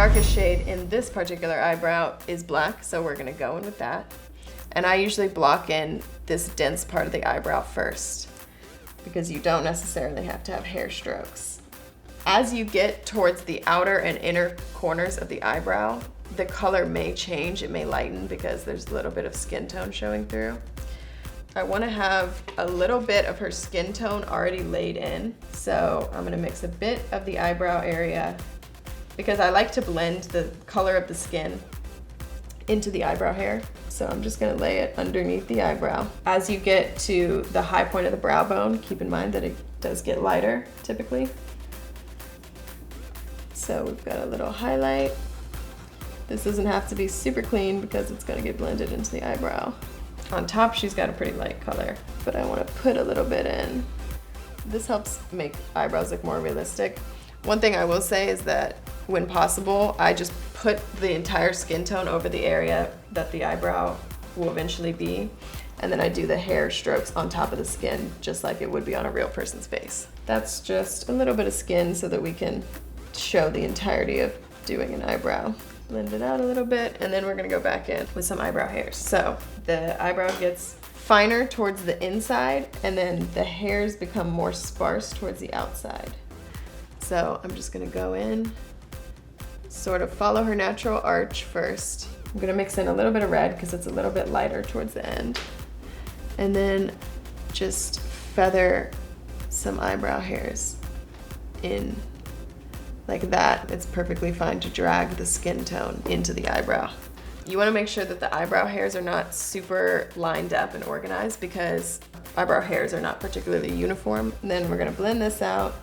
darkest shade in this particular eyebrow is black, so we're gonna go in with that. And I usually block in this dense part of the eyebrow first, because you don't necessarily have to have hair strokes. As you get towards the outer and inner corners of the eyebrow, the color may change, it may lighten because there's a little bit of skin tone showing through. I want to have a little bit of her skin tone already laid in, so I'm going to mix a bit of the eyebrow area because I like to blend the color of the skin into the eyebrow hair. So I'm just going to lay it underneath the eyebrow. As you get to the high point of the brow bone, keep in mind that it does get lighter typically. So we've got a little highlight. This doesn't have to be super clean because it's going to get blended into the eyebrow. On top, she's got a pretty light color, but I want to put a little bit in. This helps make eyebrows look more realistic. One thing I will say is that when possible, I just put the entire skin tone over the area that the eyebrow will eventually be, and then I do the hair strokes on top of the skin, just like it would be on a real person's face. That's just a little bit of skin so that we can show the entirety of doing an eyebrow. Blend it out a little bit, and then we're gonna go back in with some eyebrow hairs. So the eyebrow gets finer towards the inside, and then the hairs become more sparse towards the outside. So I'm just gonna go in, sort of follow her natural arch first. I'm gonna mix in a little bit of red because it's a little bit lighter towards the end. And then just feather some eyebrow hairs in like that. It's perfectly fine to drag the skin tone into the eyebrow. You want to make sure that the eyebrow hairs are not super lined up and organized because eyebrow hairs are not particularly uniform. And then we're going to blend this out.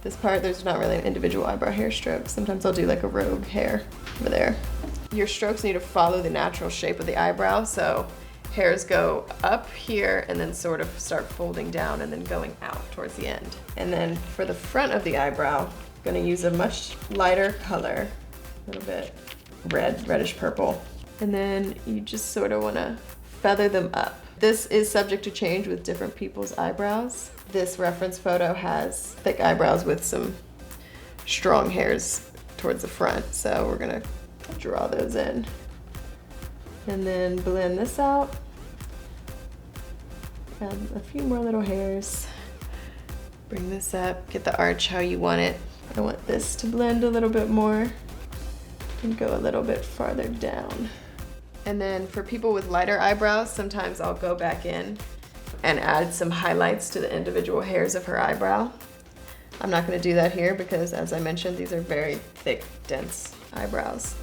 This part, there's not really an individual eyebrow hair stroke. Sometimes I'll do like a rogue hair over there. Your strokes need to follow the natural shape of the eyebrow, so hairs go up here and then sort of start folding down and then going out towards the end. And then for the front of the eyebrow, I'm gonna use a much lighter color, a little bit red, reddish purple. And then you just sort of wanna feather them up. This is subject to change with different people's eyebrows. This reference photo has thick eyebrows with some strong hairs towards the front, so we're gonna draw those in. And then blend this out. Add a few more little hairs. Bring this up, get the arch how you want it. I want this to blend a little bit more and go a little bit farther down. And then for people with lighter eyebrows, sometimes I'll go back in and add some highlights to the individual hairs of her eyebrow. I'm not gonna do that here because, as I mentioned, these are very thick, dense eyebrows.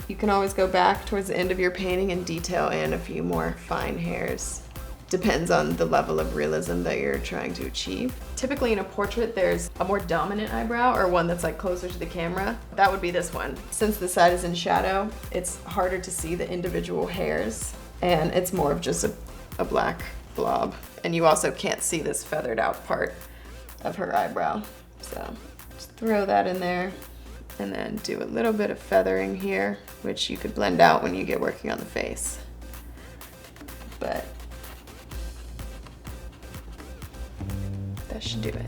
You can always go back towards the end of your painting and detail in a few more fine hairs. Depends on the level of realism that you're trying to achieve. Typically in a portrait, there's a more dominant eyebrow or one that's like closer to the camera. That would be this one. Since the side is in shadow, it's harder to see the individual hairs and it's more of just a black blob. And you also can't see this feathered out part of her eyebrow. So just throw that in there and then do a little bit of feathering here, which you could blend out when you get working on the face. But that should do it.